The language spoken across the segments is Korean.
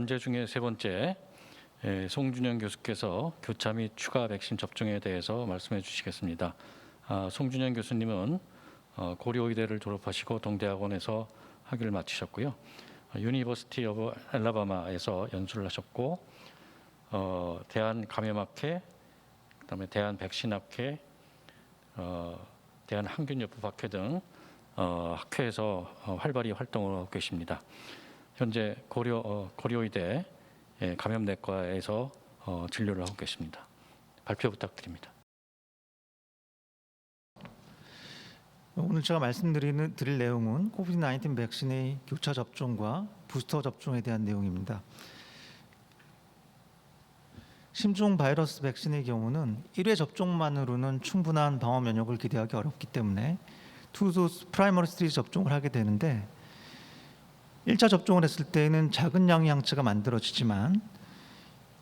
문제 중에 세 번째, 송준영 교수께서 교차 및 추가 백신 접종에 대해서 말씀해 주시겠습니다. 송준영 교수님은 고려의대를 졸업하시고 동대학원에서 학위를 마치셨고요. 유니버시티 오브 알라바마에서 연수를 하셨고 대한감염학회, 그다음에 대한백신학회, 대한항균요법학회 등 학회에서 활발히 활동을 하고 계십니다. 현재 고려의대 감염내과에서 진료를 하고 계십니다. 발표 부탁드립니다. 오늘 제가 말씀드릴 내용은 코비드-19 백신의 교차 접종과 부스터 접종에 대한 내용입니다. 신종 바이러스 백신의 경우는 1회 접종만으로는 충분한 방어 면역을 기대하기 어렵기 때문에 2도스 프라이머리 시리즈 접종을 하게 되는데 1차 접종을 했을 때에는 작은 양의 항체가 만들어지지만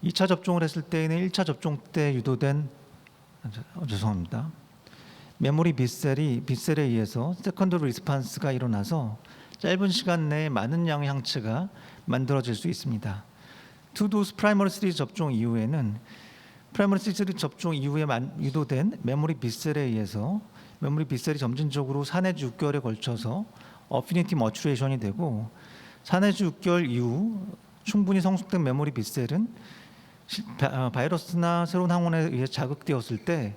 2차 접종을 했을 때에는 1차 접종 때 유도된 메모리 B셀에 의해서 세컨더리 리스판스가 일어나서 짧은 시간 내에 많은 양의 항체가 만들어질 수 있습니다. 2도스 프라이머리 시리즈 접종 이후에는 프라이머리 시리즈 접종 이후에 유도된 메모리 B셀에 의해서 메모리 B셀이 점진적으로 4 내지 6개월에 걸쳐서 어피니티 머추레이션이 되고 4 내지 6개월 이후 충분히 성숙된 메모리 B셀은 바이러스나 새로운 항원에 의해 자극되었을 때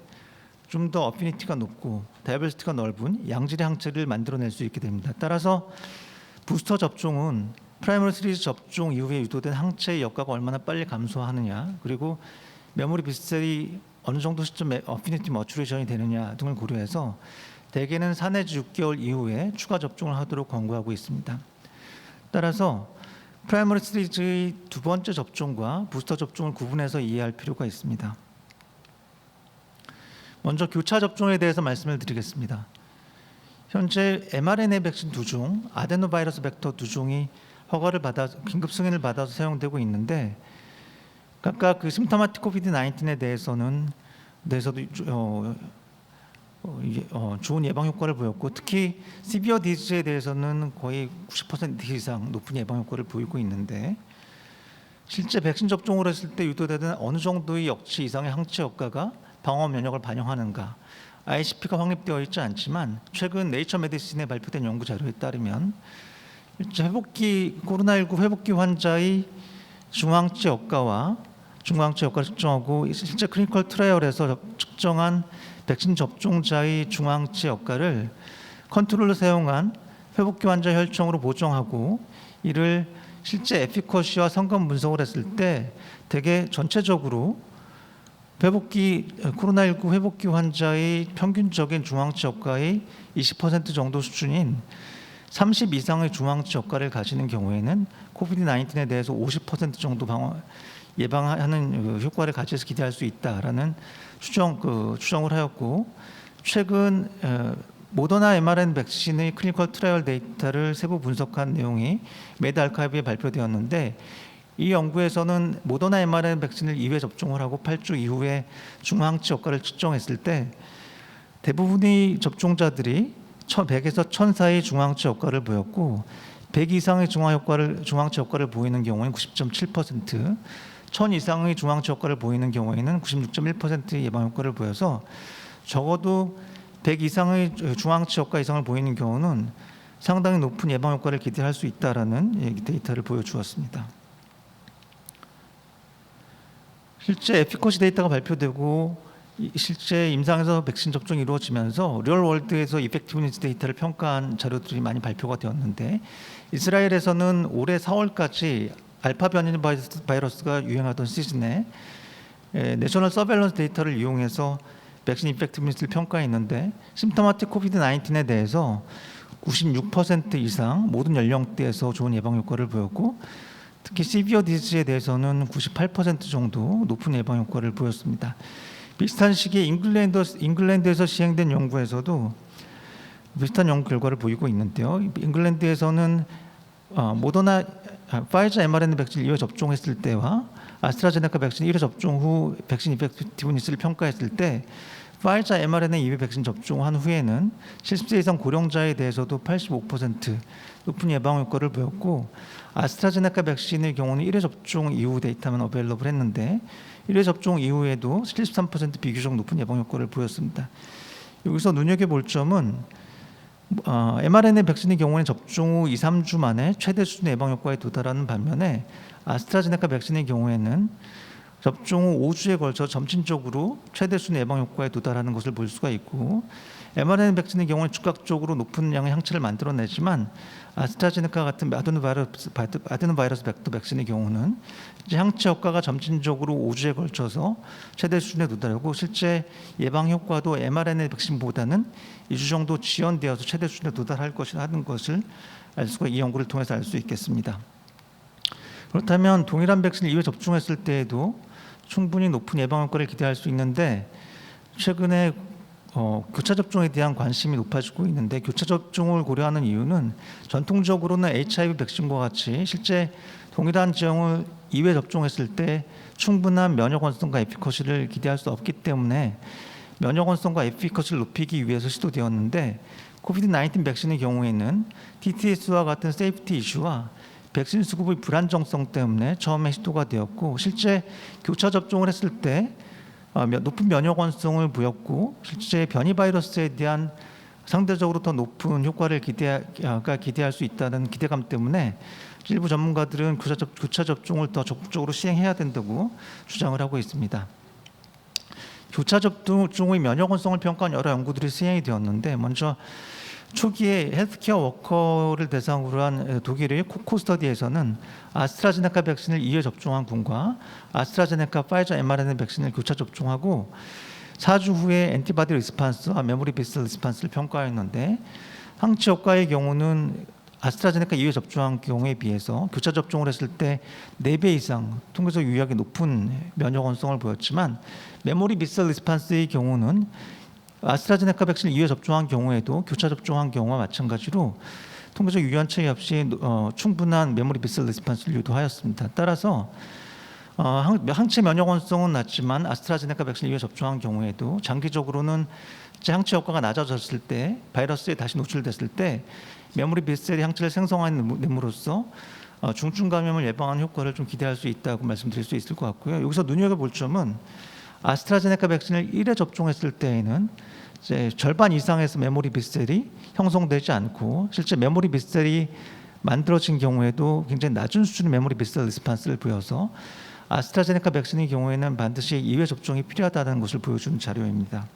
좀 더 어피니티가 높고 다이버시티가 넓은 양질의 항체를 만들어낼 수 있게 됩니다. 따라서 부스터 접종은 프라이머리 시리즈 접종 이후에 유도된 항체의 역가가 얼마나 빨리 감소하느냐, 그리고 메모리 B셀이 어느 정도 시점에 어피니티 머추레이션이 되느냐 등을 고려해서 대개는 4 내지 6개월 이후에 추가 접종을 하도록 권고하고 있습니다. 따라서 프라이머리 시리즈의 두 번째 접종과 부스터 접종을 구분해서 이해할 필요가 있습니다. 먼저 교차 접종에 대해서 말씀을 드리겠습니다. 현재 mRNA 백신 2종, 아데노바이러스 벡터 2종이 허가를 받아 긴급 승인을 받아서 사용되고 있는데 각각 그 심토마틱 코비드-19에 대해서도 좋은 예방 효과를 보였고 특히 시비어 디지에 대해서는 거의 90% 이상 높은 예방 효과를 보이고 있는데 실제 백신 접종을 했을 때 유도되는 어느 정도의 역치 이상의 항체 효과가 방어 면역을 반영하는가, ICP가 확립되어 있지 않지만 최근 네이처 메디신에 발표된 연구 자료에 따르면 코로나19 회복기 환자의 중항체 효과를 측정하고 실제 클리니컬 트라이얼에서 측정한 백신 접종자의 중항체 효과를 컨트롤로 사용한 회복기 환자 혈청으로 보정하고 이를 실제 에피커시와 성감 분석을 했을 때 대개 전체적으로 코로나19 회복기 환자의 평균적인 중항체 효과의 20% 정도 수준인 30 이상의 중항체 효과를 가지는 경우에는 코비드-19에 대해서 50% 정도 예방하는 효과를 가져서 기대할 수 있다라는 추정을 하였고 최근 모더나 mRNA 백신의 클리니컬 트라이얼 데이터를 세부 분석한 내용이 메드 아카이브에 발표되었는데 이 연구에서는 모더나 mRNA 백신을 2회 접종을 하고 8주 이후에 중항체 효과를 측정했을 때 대부분의 접종자들이 100에서 1000 사이 중항체 효과를 보였고 100 이상의 중항체 효과를 보이는 경우에는 90.7%, 1000 이상의 중항체 효과를 보이는 경우에는 96.1%의 예방 효과를 보여서 적어도 100 이상의 중항체 효과 이상을 보이는 경우는 상당히 높은 예방 효과를 기대할 수 있다라는 데이터를 보여주었습니다. 실제 에피커시 데이터가 발표되고 실제 임상에서 백신 접종이 이루어지면서 리얼월드에서 이펙티브니스 데이터를 평가한 자료들이 많이 발표가 되었는데 이스라엘에서는 올해 4월까지 알파 변이 바이러스가 유행하던 시즌에 내셔널 서베일런스 데이터를 이용해서 백신 이펙티브니스를 평가했는데 심토마틱 코비드-19에 대해서 96% 이상 모든 연령대에서 좋은 예방 효과를 보였고 특히 시비어 디지에 대해서는 98% 정도 높은 예방 효과를 보였습니다. 비슷한 시기에 잉글랜드에서 시행된 연구에서도 비슷한 연구 결과를 보이고 있는데요. 잉글랜드에서는 모더나 파이저 mRNA 백신 2회 접종했을 때와 아스트라제네카 백신 1회 접종 후 백신 이펙티브니스를 평가했을 때 파이자 mRNA 2회 백신 접종한 후에는 70세 이상 고령자에 대해서도 85% 높은 예방 효과를 보였고, 아스트라제네카 백신의 경우는 1회 접종 이후 데이터만 어베일러블 했는데 1회 접종 이후에도 73% 비교적 높은 예방 효과를 보였습니다. 여기서 눈여겨볼 점은 mRNA 백신의 경우는 접종 후 2, 3주 만에 최대 수준의 예방 효과에 도달하는 반면에 아스트라제네카 백신의 경우에는 접종 후 5주에 걸쳐 점진적으로 최대 수준의 예방 효과에 도달하는 것을 볼 수가 있고, mRNA 백신의 경우는 즉각적으로 높은 양의 항체를 만들어내지만 아스트라제네카 같은 아데노바이러스 벡터 백신의 경우는 이제 항체 효과가 점진적으로 5주에 걸쳐서 최대 수준에 도달하고, 실제 예방 효과도 mRNA 백신보다는 2주 정도 지연되어서 최대 수준에 도달할 것이라는 것을 알 수가, 이 연구를 통해서 알 수 있겠습니다. 그렇다면 동일한 백신을 2회 접종했을 때에도 충분히 높은 예방 효과를 기대할 수 있는데, 최근에 교차 접종에 대한 관심이 높아지고 있는데, 교차 접종을 고려하는 이유는 전통적으로는 HIV 백신과 같이 실제 동일한 지형을 2회 접종했을 때 충분한 면역 원성과 에피커시를 기대할 수 없기 때문에 면역 원성과 에피커시를 높이기 위해서 시도되었는데, 코비드-19 백신의 경우에는 TTS와 같은 세이프티 이슈와 백신 수급의 불안정성 때문에 처음에 시도가 되었고, 실제 교차 접종을 했을 때 높은 면역 원성을 보였고, 실제 변이 바이러스에 대한 상대적으로 더 높은 효과를 기대할 수 있다는 기대감 때문에 일부 전문가들은 교차 접종을 더 적극적으로 시행해야 된다고 주장을 하고 있습니다. 교차 접종의 면역 원성을 평가한 여러 연구들이 시행이 되었는데, 먼저 초기에 헬스케어 워커를 대상으로 한 독일의 코코 스터디에서는 아스트라제네카 백신을 2회 접종한 군과 아스트라제네카 파이자 mRNA 백신을 교차 접종하고 4주 후에 엔티바디 리스판스와 메모리 비스 리스판스를 평가했는데, 항체 효과의 경우는 아스트라제네카 2회 접종한 경우에 비해서 교차 접종을 했을 때 4배 이상 통계적 유의하기 높은 면역 원성을 보였지만, 메모리 비스 리스판스의 경우는 아스트라제네카 백신을 2회 접종한 경우에도 교차 접종한 경우와 마찬가지로 통계적 유의한 차이 없이 충분한 메모리 비스 리스판스를 유도하였습니다. 따라서 항체 면역 원성은 낮지만 아스트라제네카 백신을 2회 접종한 경우에도 장기적으로는 항체 효과가 낮아졌을 때, 바이러스에 다시 노출됐을 때 메모리 비셀이 항체를 생성함으로써 중증 감염을 예방하는 효과를 좀 기대할 수 있다고 말씀드릴 수 있을 것 같고요. 여기서 눈여겨볼 점은 아스트라제네카 백신을 1회 접종했을 때에는 이제 절반 이상에서 메모리 비셀이 형성되지 않고, 실제 메모리 비셀이 만들어진 경우에도 굉장히 낮은 수준의 메모리 비셀 리스판스를 보여서 아스트라제네카 백신의 경우에는 반드시 2회 접종이 필요하다는 것을 보여주는 자료입니다.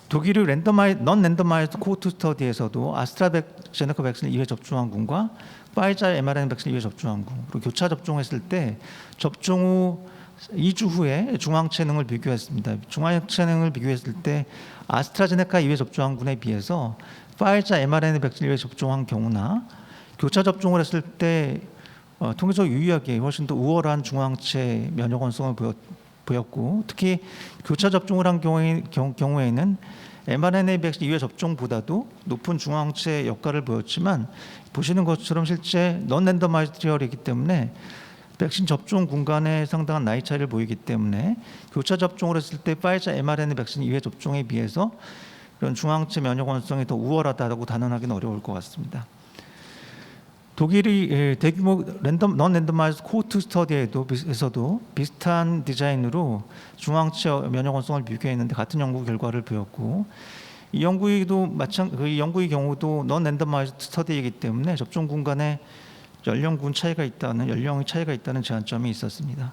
독일의 넌 랜더마이즈드 코호트 스터디에서도 아스트라제네카 백신을 2회 접종한 군과 파이자 mRNA 백신을 2회 접종한 군, 그리고 교차 접종했을 때 접종 후 2주 후에 중앙체능을 비교했습니다. 중앙체능을 비교했을 때 아스트라제네카 2회 접종한 군에 비해서 파이자 mRNA 백신 2회 접종한 경우나 교차 접종을 했을 때 통계적 유의하게 훨씬 더 우월한 중앙체 면역 원성을 보였고, 특히 교차 접종을 한 경우에는 mRNA 백신 2회 접종보다도 높은 중앙체 역할을 보였지만, 보시는 것처럼 실제 넌 랜더마이즈드 트리얼이기 때문에 백신 접종 군간에 상당한 나이 차이를 보이기 때문에 교차 접종을 했을 때 파이자 mRNA 백신 2회 접종에 비해서 이런 중앙체 면역 원성이 더 우월하다고 단언하기는 어려울 것 같습니다. 독일이 대규모 넌 랜더마이즈 코호트 스터디에서도 비슷한 디자인으로 중앙체 면역 원성을 비교했는데 같은 연구 결과를 보였고, 이 연구의 경우도 넌 랜더마이즈 스터디이기 때문에 접종 군간에 연령의 차이가 있다는 제한점이 있었습니다.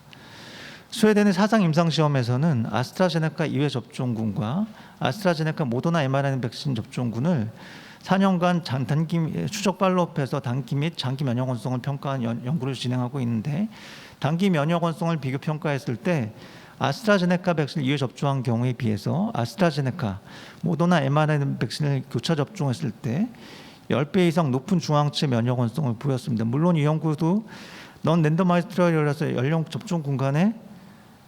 스웨덴의 사상 임상 시험에서는 아스트라제네카 2회 접종군과 아스트라제네카 모더나 mRNA 백신 접종군을 4년간 단기 추적 팔로업해서 단기 및 장기 면역 원성을 평가한 연구를 진행하고 있는데, 단기 면역 원성을 비교 평가했을 때 아스트라제네카 백신을 2회 접종한 경우에 비해서 아스트라제네카 모더나 mRNA 백신을 교차 접종했을 때 10배 이상 높은 중앙체 면역 원성을 보였습니다. 물론 이 연구도 넌 랜더마이즈 트라이얼이라서 연령 접종 군간에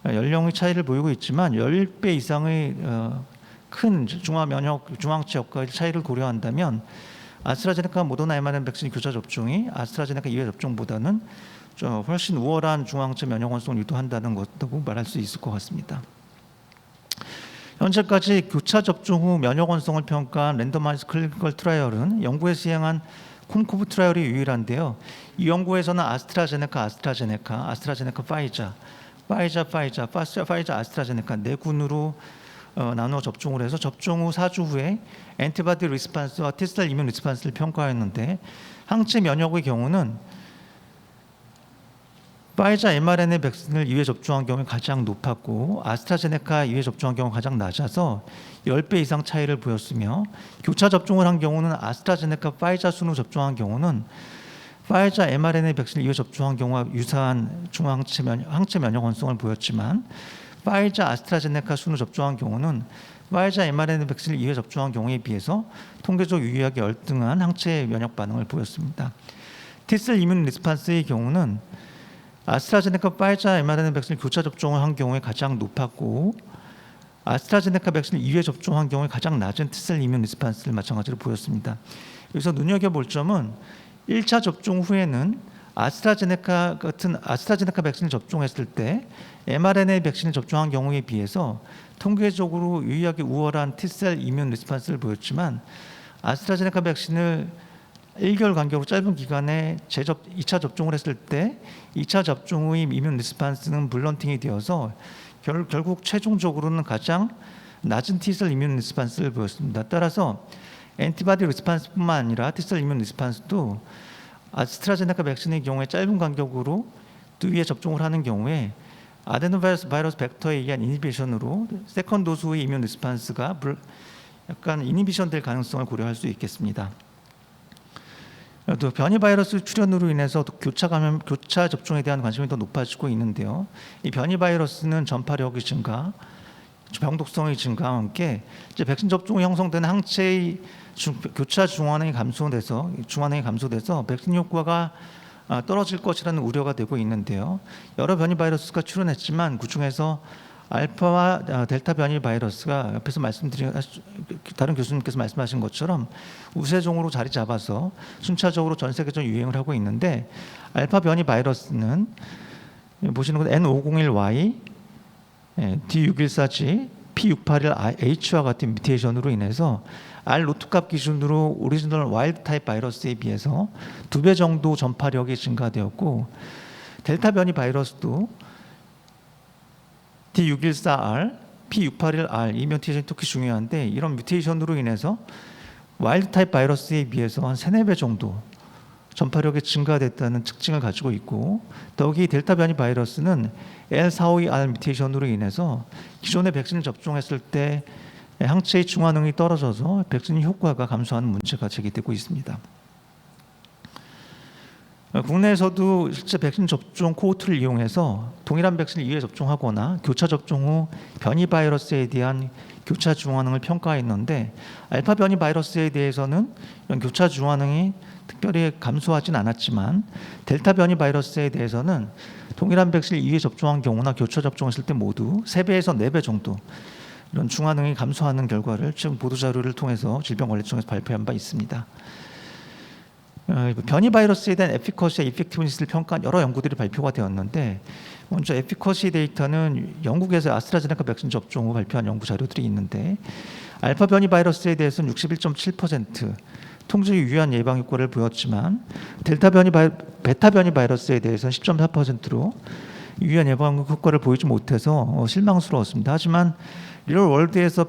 연령의 차이를 보이고 있지만 10배 이상의 큰 중앙체 역할 차이를 고려한다면 아스트라제네카 모더나 mRNA 백신 교차 접종이 아스트라제네카 2회 접종보다는 좀 훨씬 우월한 중앙체 면역 원성을 유도한다는 것도 말할 수 있을 것 같습니다. 현재까지 교차 접종 후 면역 원성을 평가한 랜더마이즈 클리니컬 트라이얼은 영국에 시행한 콤코브 트라이얼이 유일한데요. 이 연구에서는 아스트라제네카, 파이자, 아스트라제네카 네 군으로 나누어 접종을 해서 접종 후 4주 후에 엔티바디 리스판스와 T셀 이뮨 리스판스를 평가했는데 항체 면역의 경우는 파이자 mRNA 백신을 2회 접종한 경우에 가장 높았고 아스트라제네카 2회 접종한 경우 가장 낮아서 10배 이상 차이를 보였으며 교차 접종을 한 경우는 아스트라제네카 파이자 순으로 접종한 경우는 파이자 mRNA 백신을 2회 접종한 경우와 유사한 항체 면역 원성을 보였지만 파이자 아스트라제네카 순으로 접종한 경우는 파이자 mRNA 백신을 2회 접종한 경우에 비해서 통계적 유의하게 열등한 항체 면역 반응을 보였습니다. T셀 이뮨 리스판스의 경우는 아스트라제네카 파이자 mRNA 백신을 교차 접종을 한 경우에 가장 높았고 아스트라제네카 백신을 2회 접종한 경우에 가장 낮은 T셀 이뮨 리스판스를 마찬가지로 보였습니다. 여기서 눈여겨볼 점은 1차 접종 후에는 아스트라제네카 백신을 접종했을 때 mRNA 백신을 접종한 경우에 비해서 통계적으로 유의하게 우월한 T셀 이뮨 리스판스를 보였지만 아스트라제네카 백신을 1개월 간격으로 짧은 기간에 2차 접종을 했을 때 2차 접종 후의 이뮨 리스판스는 블런팅이 되어서 결국 최종적으로는 가장 낮은 T셀 이뮨 리스판스를 보였습니다. 따라서 엔티바디 리스판스뿐만 아니라 T셀 이뮨 리스판스도 아스트라제네카 백신의 경우에 짧은 간격으로 2회 접종을 하는 경우에 아데노바이러스 벡터에 의한 이니비션으로 세컨 도스 후의 이뮨 리스판스가 약간 이니비션 될 가능성을 고려할 수 있겠습니다. 또 변이 바이러스 출현으로 인해서 교차 접종에 대한 관심이 더 높아지고 있는데요. 이 변이 바이러스는 전파력이 증가, 병독성의 증가와 함께 이제 백신 접종 후 형성되는 항체의 교차 중환행이 감소돼서 백신 효과가 떨어질 것이라는 우려가 되고 있는데요. 여러 변이 바이러스가 출현했지만 그 중에서 알파와 델타 변이 바이러스가 옆에서 다른 교수님께서 말씀하신 것처럼 우세종으로 자리 잡아서 순차적으로 전 세계적으로 유행을 하고 있는데 알파 변이 바이러스는 보시는 것 N501Y, D614G, P681H와 같은 뮤테이션으로 인해서 R 루트값 기준으로 오리지널 와일드 타입 바이러스에 비해서 2배 정도 전파력이 증가되었고 델타 변이 바이러스도 D614R, P681R 이 뮤테이션이 특히 중요한데 이런 뮤테이션으로 인해서 와일드 타입 바이러스에 비해서 한 3, 4배 정도 전파력이 증가됐다는 특징을 가지고 있고 더욱이 델타 변이 바이러스는 L452R 뮤테이션으로 인해서 기존의 백신을 접종했을 때 항체의 중환능이 떨어져서 백신 효과가 감소하는 문제가 제기되고 있습니다. 국내에서도 실제 백신 접종 코호트를 이용해서 동일한 백신을 2회 접종하거나 교차 접종 후 변이 바이러스에 대한 교차 중환능을 평가했는데 알파 변이 바이러스에 대해서는 이런 교차 중환능이 특별히 감소하진 않았지만 델타 변이 바이러스에 대해서는 동일한 백신을 2회 접종한 경우나 교차 접종했을 때 모두 3배에서 4배 정도 이런 중환능이 감소하는 결과를 지금 보도자료를 통해서 질병관리청에서 발표한 바 있습니다. 변이 바이러스에 대한 에피커시와 이펙티브니스를 평가한 여러 연구들이 발표가 되었는데 먼저 에피커시 데이터는 영국에서 아스트라제네카 백신 접종 후 발표한 연구 자료들이 있는데 알파 변이 바이러스에 대해서는 61.7% 통증이 유효한 예방 효과를 보였지만 베타 변이 바이러스에 대해서는 10.4%로 유효한 예방 효과를 보이지 못해서 실망스러웠습니다. 하지만 리얼 월드에서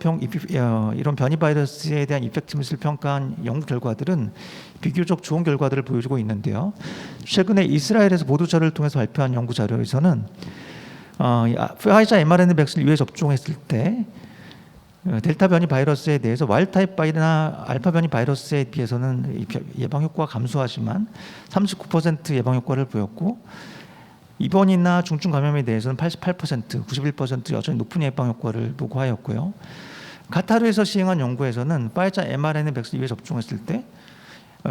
이런 변이 바이러스에 대한 이펙티브니스를 평가한 연구 결과들은 비교적 좋은 결과들을 보여주고 있는데요. 최근에 이스라엘에서 보도자료를 통해서 발표한 연구 자료에서는 파이자 mRNA 백신을 2회 접종했을 때 델타 변이 바이러스에 대해서 와일드 타입이나 알파 변이 바이러스에 비해서는 예방 효과가 감소하지만 39% 예방 효과를 보였고 입원이나 중증 감염에 대해서는 88%, 91% 여전히 높은 예방 효과를 보고하였고요. 카타르에서 시행한 연구에서는 파이자 mRNA 백신 2회 접종했을 때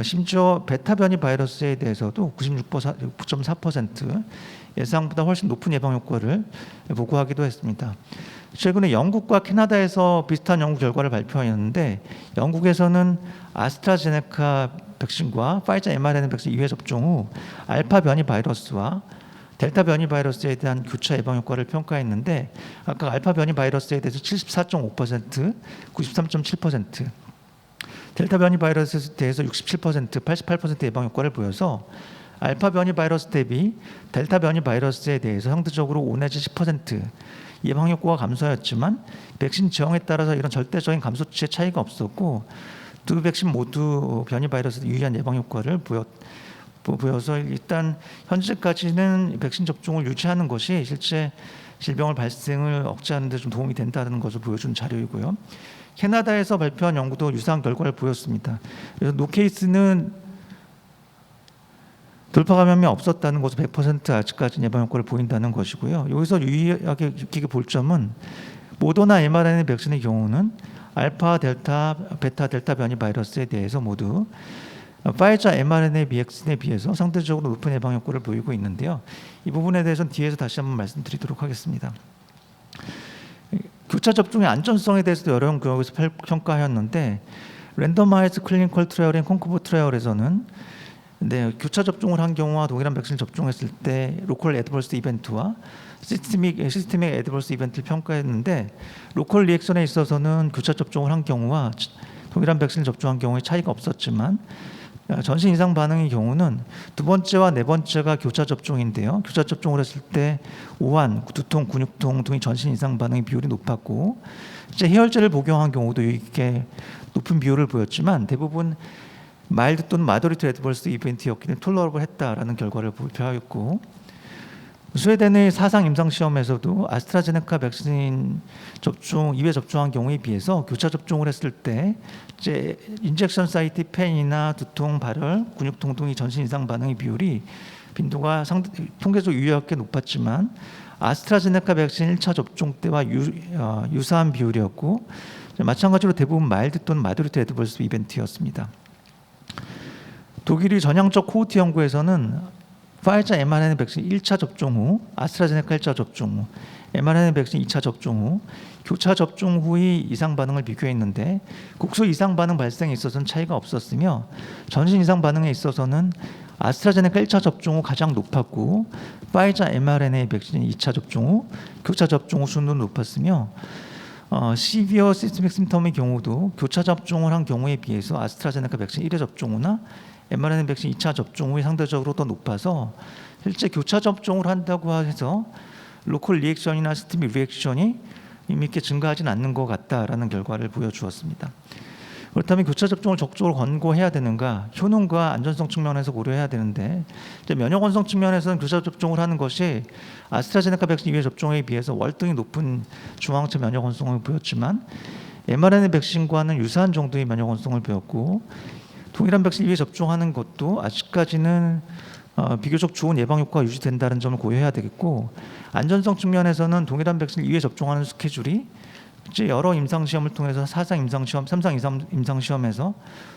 심지어 베타 변이 바이러스에 대해서도 96.4% 예상보다 훨씬 높은 예방 효과를 보고하기도 했습니다. 최근에 영국과 캐나다에서 비슷한 연구 결과를 발표하였는데 영국에서는 아스트라제네카 백신과 파이자 mRNA 백신 2회 접종 후 알파 변이 바이러스와 델타 변이 바이러스에 대한 교차 예방 효과를 평가했는데 아까 알파 변이 바이러스에 대해서 74.5%, 93.7%, 델타 변이 바이러스에 대해서 67%, 88% 예방 효과를 보여서 알파 변이 바이러스 대비 델타 변이 바이러스에 대해서 상대적으로 5 내지 10% 예방 효과가 감소하였지만 백신 지형에 따라서 이런 절대적인 감소치의 차이가 없었고 두 백신 모두 변이 바이러스 유의한 예방 효과를 보여서 일단 현재까지는 백신 접종을 유지하는 것이 실제 질병을 발생을 억제하는 데 좀 도움이 된다는 것을 보여준 자료이고요. 캐나다에서 발표한 연구도 유사한 결과를 보였습니다. 그래서 노케이스는 돌파 감염이 없었다는 것은 100% 아직까지 예방 효과를 보인다는 것이고요. 여기서 유의하게 볼 점은 모더나 mRNA 백신의 경우는 알파, 델타, 베타, 델타 변이 바이러스에 대해서 모두 파이자 mRNA 백신에 비해서 상대적으로 높은 예방 효과를 보이고 있는데요. 이 부분에 대해서는 뒤에서 다시 한번 말씀드리도록 하겠습니다. 교차 접종의 안전성에 대해서도 여러 연구에서 평가하였는데 랜덤하이즈 클리니컬 트라이얼인 콘코버 트라이얼에서는 교차 접종을 한 경우와 동일한 백신을 접종했을 때 로컬 애드버스 이벤트와 시스템ik 애드버스 이벤트를 평가했는데 로컬 리액션에 있어서는 교차 접종을 한 경우와 동일한 백신을 접종한 경우에 차이가 없었지만 전신 이상 반응의 경우는 두 번째와 네 번째가 교차 접종인데요. 교차 접종을 했을 때 오한, 두통, 근육통 등의 전신 이상 반응의 비율이 높았고 이제 해열제를 복용한 경우도 이렇게 높은 비율을 보였지만 대부분 마일드 또는 마더리트 애드버스 이벤트였기 때문에 톨러러블 했다라는 결과를 발표하였고 스웨덴의 사상 임상 시험에서도 아스트라제네카 백신 접종 2회 접종한 경우에 비해서 교차 접종을 했을 때 이제 인젝션 사이트 페인이나 두통, 발열, 근육통 등의 전신 이상 반응의 비율이 빈도가 통계적으로 유의하게 높았지만 아스트라제네카 백신 1차 접종 때와 유사한 비율이었고 마찬가지로 대부분 마일드 또는 마더리트 애드버스 이벤트였습니다. 독일의 전향적 코호트 연구에서는 파이자 mRNA 백신 1차 접종 후, 아스트라제네카 1차 접종 후, mRNA 백신 2차 접종 후, 교차 접종 후의 이상 반응을 비교했는데 국소 이상 반응 발생에 있어서는 차이가 없었으며 전신 이상 반응에 있어서는 아스트라제네카 1차 접종 후 가장 높았고 파이자 mRNA 백신 2차 접종 후, 교차 접종 후 수는 높았으며 시비어 시스템ik 심텀의 경우도 교차 접종을 한 경우에 비해서 아스트라제네카 백신 1회 접종 후나 mRNA 백신 2차 접종 후에 상대적으로 더 높아서 실제 교차 접종을 한다고 해서 로컬 리액션이나 시스템ik 리액션이 의미 있게 증가하지는 않는 것 같다라는 결과를 보여주었습니다. 그렇다면 교차 접종을 적극적으로 권고해야 되는가? 효능과 안전성 측면에서 고려해야 되는데 이제 면역 원성 측면에서는 교차 접종을 하는 것이 아스트라제네카 백신 2회 접종에 비해서 월등히 높은 중앙체 면역 원성을 보였지만 mRNA 백신과는 유사한 정도의 면역 원성을 보였고 동일한 백신 2회 접종하는 것도 아직까지는 비교적 좋은 예방 효과가 유지된다는 점을 고려해야 되겠고 안전성 측면에서는 동일한 백신 2회 접종하는 스케줄이 이제 여러 임상 시험을 통해서 4상 임상 시험, 3상 임상 시험에서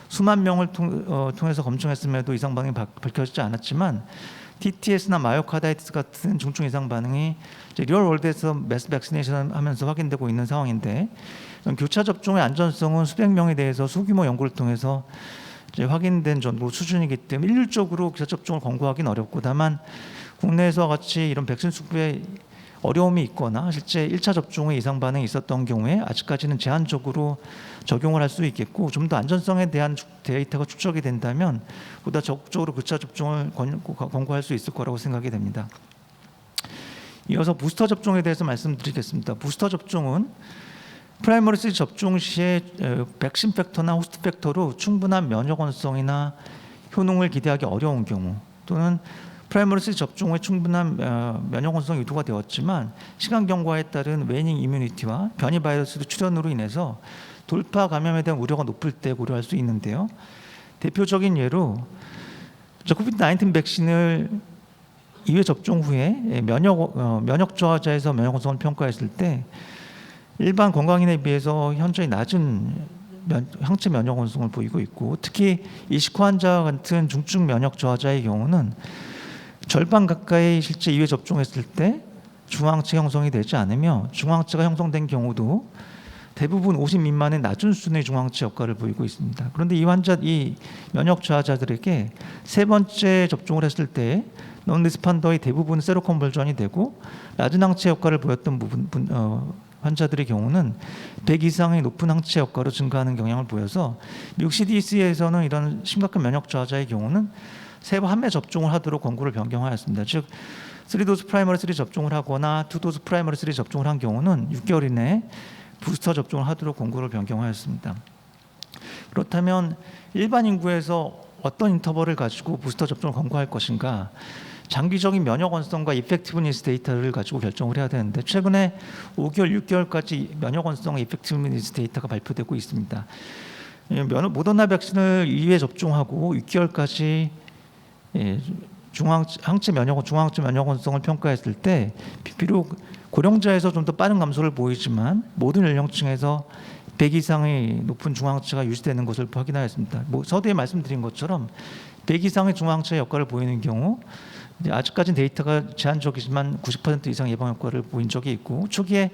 수만 명을 통해서 검증했음에도 이상 반응이 밝혀지지 않았지만 TTS나 마이오카다이티스 같은 중증 이상 반응이 이제 리얼 월드에서 매스 백시네이션 하면서 확인되고 있는 상황인데 교차 접종의 안전성은 수백 명에 대해서 소규모 연구를 통해서 이제 확인된 정도 수준이기 때문에 일률적으로 교차 접종을 권고하기는 어렵고 다만 국내에서와 같이 이런 백신 수급에 어려움이 있거나 실제 1차 접종에 이상 반응이 있었던 경우에 아직까지는 제한적으로 적용을 할 수 있겠고 좀 더 안전성에 대한 데이터가 축적이 된다면 보다 적극적으로 교차 접종을 권고할 수 있을 거라고 생각이 됩니다. 이어서 부스터 접종에 대해서 말씀드리겠습니다. 부스터 접종은 프라이머리 시리즈 접종 시에 백신 팩터나 호스트 팩터로 충분한 면역 원성이나 효능을 기대하기 어려운 경우 또는 프라이머리 시리즈 접종 후에 충분한 면역 원성이 유도가 되었지만 시간 경과에 따른 웨이닝 이뮤니티와 변이 바이러스 출현으로 인해서 돌파 감염에 대한 우려가 높을 때 고려할 수 있는데요. 대표적인 예로 코비드-19 백신을 2회 접종 후에 면역 저하자에서 면역 원성을 평가했을 때 일반 건강인에 비해서 현저히 낮은 항체 면역 원성을 보이고 있고 특히 이시코 환자 같은 중증 면역 저하자의 경우는 절반 가까이 실제 2회 접종했을 때 중항체 형성이 되지 않으며 중항체가 형성된 경우도 대부분 50 미만의 낮은 수준의 중앙체 효과를 보이고 있습니다. 그런데 이 면역 저하자들에게 세 번째 접종을 했을 때 논리스판더의 대부분 세로 컨버전이 되고 낮은 항체 효과를 보였던 환자들의 경우는 100 이상의 높은 항체 효과로 증가하는 경향을 보여서 미국 CDC에서는 이런 심각한 면역 저하자의 경우는 한 매 접종을 하도록 권고를 변경하였습니다. 즉 3도스 프라이머리 3 접종을 하거나 2도스 프라이머리 3 접종을 한 경우는 6개월 이내에 부스터 접종을 하도록 권고를 변경하였습니다. 그렇다면 일반 인구에서 어떤 인터벌을 가지고 부스터 접종을 권고할 것인가? 장기적인 면역 원성과 이펙티브니스 데이터를 가지고 결정을 해야 되는데 최근에 5개월, 6개월까지 면역 원성 이펙티브니스 데이터가 발표되고 있습니다. 모더나 백신을 2회 접종하고 6개월까지 중앙체 면역 원성을 평가했을 때 비록 고령자에서 좀 더 빠른 감소를 보이지만 모든 연령층에서 100 이상의 높은 중앙체가 유지되는 것을 확인하였습니다. 서두에 말씀드린 것처럼 100 이상의 중앙체 효과를 보이는 경우 아직까지는 데이터가 제한적이지만 90% 이상 예방 효과를 보인 적이 있고 초기에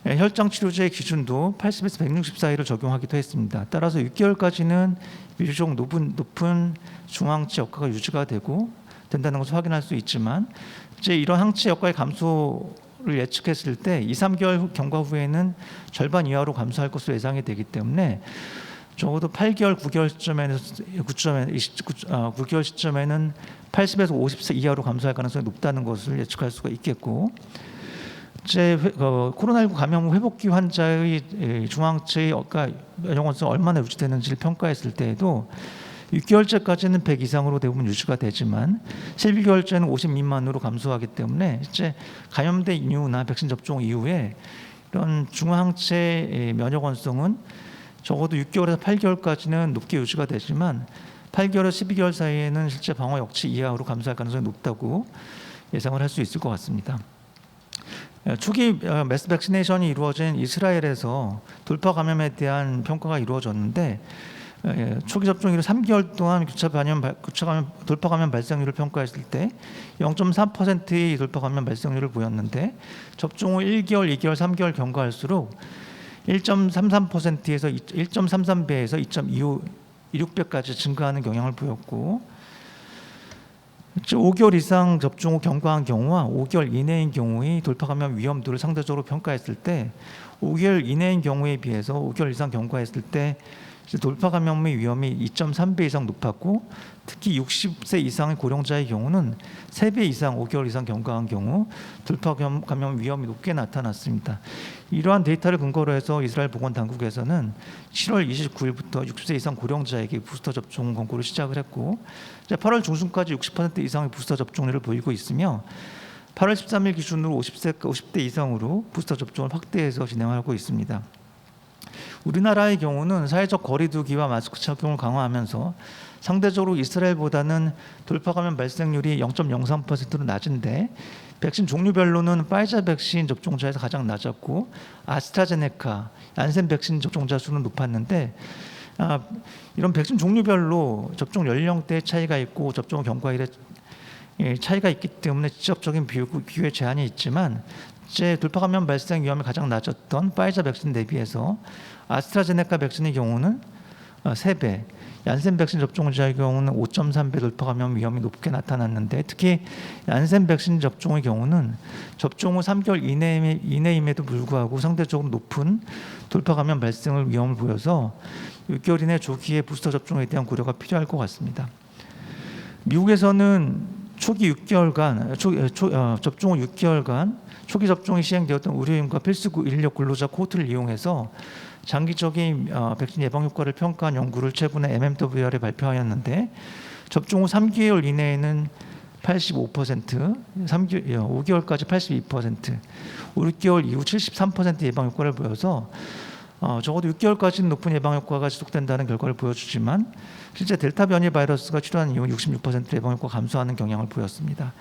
혈장 치료제의 기준도 80에서 160 사이를 적용하기도 했습니다. 따라서 6개월까지는 비교적 높은 중앙체 효과가 유지가 된다는 것을 확인할 수 있지만 이제 이런 항체 효과의 감소를 예측했을 때 2, 3개월 경과 후에는 절반 이하로 감소할 것으로 예상이 되기 때문에 적어도 8개월, 9개월 시점에는 80에서 50세 이하로 감소할 가능성이 높다는 것을 예측할 수가 있겠고, 이제 코로나19 감염 후 회복기 환자의 중앙체의 면역원성이 얼마나 유지되는지를 평가했을 때에도 6개월째까지는 100 이상으로 대부분 유지가 되지만 12개월째는 50 미만으로 감소하기 때문에 이제 감염된 이후나 백신 접종 이후에 이런 중앙체 면역 원성은 적어도 6개월에서 8개월까지는 높게 유지가 되지만 8개월에서 12개월 사이에는 실제 방어 역치 이하로 감소할 가능성이 높다고 예상을 할 수 있을 것 같습니다. 초기 매스 백시네이션이 이루어진 이스라엘에서 돌파 감염에 대한 평가가 이루어졌는데 초기 접종 이후 3개월 동안 돌파 감염 발생률을 평가했을 때 0.3%의 돌파 감염 발생률을 보였는데 접종 후 1개월, 2개월, 3개월 경과할수록 1.33%에서 1.33배에서 2.26배까지 증가하는 경향을 보였고 5개월 이상 접종 후 경과한 경우와 5개월 이내인 경우의 돌파 감염 위험도를 상대적으로 평가했을 때 5개월 이내인 경우에 비해서 5개월 이상 경과했을 때 돌파 감염의 위험이 2.3배 이상 높았고 특히 60세 이상의 고령자의 경우는 3배 이상 5개월 이상 경과한 경우 돌파 감염 위험이 높게 나타났습니다. 이러한 데이터를 근거로 해서 이스라엘 보건당국에서는 7월 29일부터 60세 이상 고령자에게 부스터 접종 권고를 시작을 했고 8월 중순까지 60% 이상의 부스터 접종률을 보이고 있으며 8월 13일 기준으로 50대 이상으로 부스터 접종을 확대해서 진행하고 있습니다. 우리나라의 경우는 사회적 거리두기와 마스크 착용을 강화하면서 상대적으로 이스라엘보다는 돌파 감염 발생률이 0.03%로 낮은데 백신 종류별로는 파이자 백신 접종자에서 가장 낮았고 아스트라제네카, 얀센 백신 접종자 수는 높았는데 이런 백신 종류별로 접종 연령대의 차이가 있고 접종 경과일에 차이가 있기 때문에 직접적인 비교에 제한이 있지만 제 돌파 감염 발생 위험이 가장 낮았던 파이자 백신 대비해서 아스트라제네카 백신의 경우는 3배, 얀센 백신 접종자의 경우는 5.3배 돌파 감염 위험이 높게 나타났는데 특히 얀센 백신 접종의 경우는 접종 후 3개월 이내임에도 불구하고 상대적으로 높은 돌파 감염 발생을 위험을 보여서 6개월 이내 조기에 부스터 접종에 대한 고려가 필요할 것 같습니다. 미국에서는 초기 6개월간 접종 후 6개월간 초기 접종이 시행되었던 의료인과 필수 인력 근로자 코호트를 이용해서 장기적인 백신 예방 효과를 평가한 연구를 최근에 MMWR에 발표하였는데 접종 후 3개월 이내에는 85%, 5개월까지 82%, 6개월 이후 73% 예방 효과를 보여서 적어도 6개월까지는 높은 예방 효과가 지속된다는 결과를 보여주지만 실제 델타 변이 바이러스가 출현한 이후 66% 예방 효과가 감소하는 경향을 보였습니다.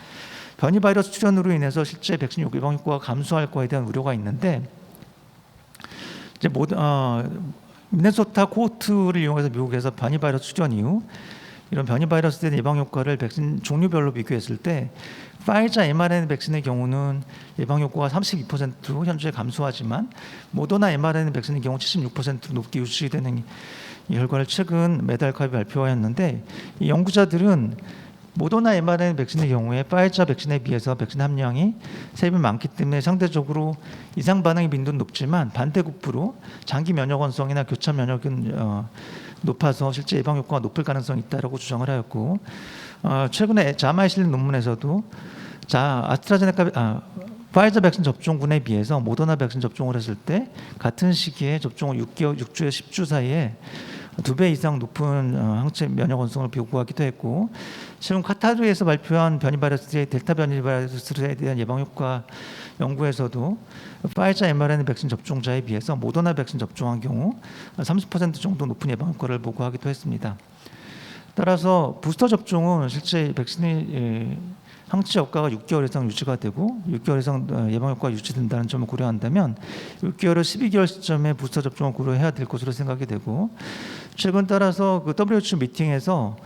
변이 바이러스 출현으로 인해서 실제 백신 예방 효과가 감소할 거에 대한 우려가 있는데 이제 미네소타 코호트를 이용해서 미국에서 변이 바이러스 출현 이후 이런 변이 바이러스에 대한 예방 효과를 백신 종류별로 비교했을 때 파이자 mRNA 백신의 경우는 예방 효과가 32% 현재 감소하지만 모더나 mRNA 백신의 경우 76% 높게 유지되는 이 결과를 최근 메달카이 발표하였는데, 이 연구자들은 모더나 mRNA 백신의 경우에 파이자 백신에 비해서 백신 함량이 3배 많기 때문에 상대적으로 이상 반응의 빈도는 높지만 반대급부로 장기 면역 원성이나 교차 면역은 높아서 실제 예방 효과가 높을 가능성이 있다라고 주장을 하였고, 최근에 자마에 실린 논문에서도 파이자 백신 접종군에 비해서 모더나 백신 접종을 했을 때 같은 시기에 접종을 6주에서 10주 사이에 2배 이상 높은 항체 면역 원성을 보고하기도 했고, 최근 카타르에서 발표한 변이 바이러스의 델타 변이 바이러스에 대한 예방 효과 연구에서도 파이자 mRNA 백신 접종자에 비해서 모더나 백신 접종한 경우 30% 정도 높은 예방 효과를 보고하기도 했습니다. 따라서 부스터 접종은 실제 백신의 항체 효과가 6개월 이상 유지가 되고 6개월 이상 예방 효과가 유지된다는 점을 고려한다면 6개월에서 12개월 시점에 부스터 접종을 고려해야 될 것으로 생각이 되고, 최근 따라서 그 WHO 미팅에서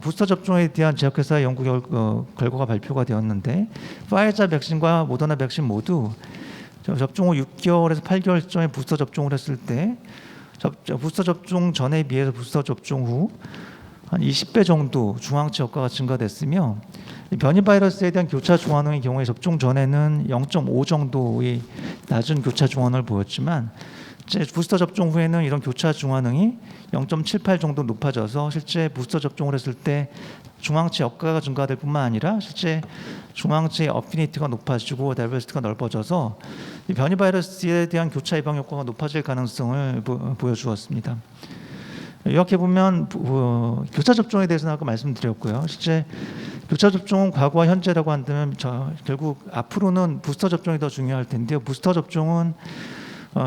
부스터 접종에 대한 제약회사 연구 결과가 발표가 되었는데, 파이자 백신과 모더나 백신 모두 접종 후 6개월에서 8개월 시점에 부스터 접종을 했을 때 부스터 접종 전에 비해서 부스터 접종 후 한 20배 정도 중항체 효과가 증가됐으며, 변이 바이러스에 대한 교차 중환의 경우에 접종 전에는 0.5 정도의 낮은 교차 중환을 보였지만 부스터 접종 후에는 이런 교차 중환능이 0.78 정도 높아져서 실제 부스터 접종을 했을 때 중항체 역가가 증가될 뿐만 아니라 실제 중항체의 어피니티가 높아지고 다이버시티가 넓어져서 이 변이 바이러스에 대한 교차 예방 효과가 높아질 가능성을 보여주었습니다. 이렇게 보면 교차 접종에 대해서는 아까 말씀드렸고요. 실제 교차 접종은 과거와 현재라고 한다면 결국 앞으로는 부스터 접종이 더 중요할 텐데요. 부스터 접종은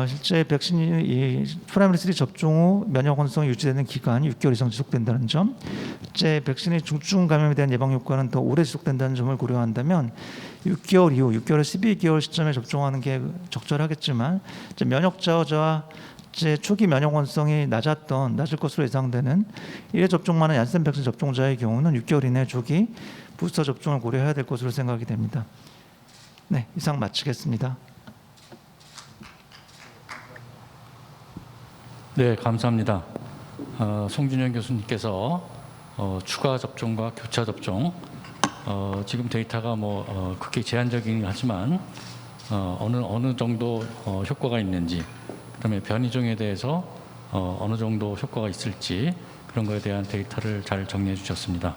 실제 백신이 프라이머리 3 접종 후 면역 원성이 유지되는 기간이 6개월 이상 지속된다는 점, 실제 백신의 중증 감염에 대한 예방 효과는 더 오래 지속된다는 점을 고려한다면 6개월 이후 6개월에서 12개월 시점에 접종하는 게 적절하겠지만, 이제 면역 저하와 초기 면역 원성이 낮을 것으로 예상되는 1회 접종만한 얀센 백신 접종자의 경우는 6개월 이내 조기 부스터 접종을 고려해야 될 것으로 생각이 됩니다. 네, 이상 마치겠습니다. 네, 감사합니다. 송준현 교수님께서 추가 접종과 교차 접종, 지금 데이터가 그렇게 제한적이긴 하지만 어느 정도 효과가 있는지, 그다음에 변이종에 대해서 어느 정도 효과가 있을지 그런 거에 대한 데이터를 잘 정리해 주셨습니다.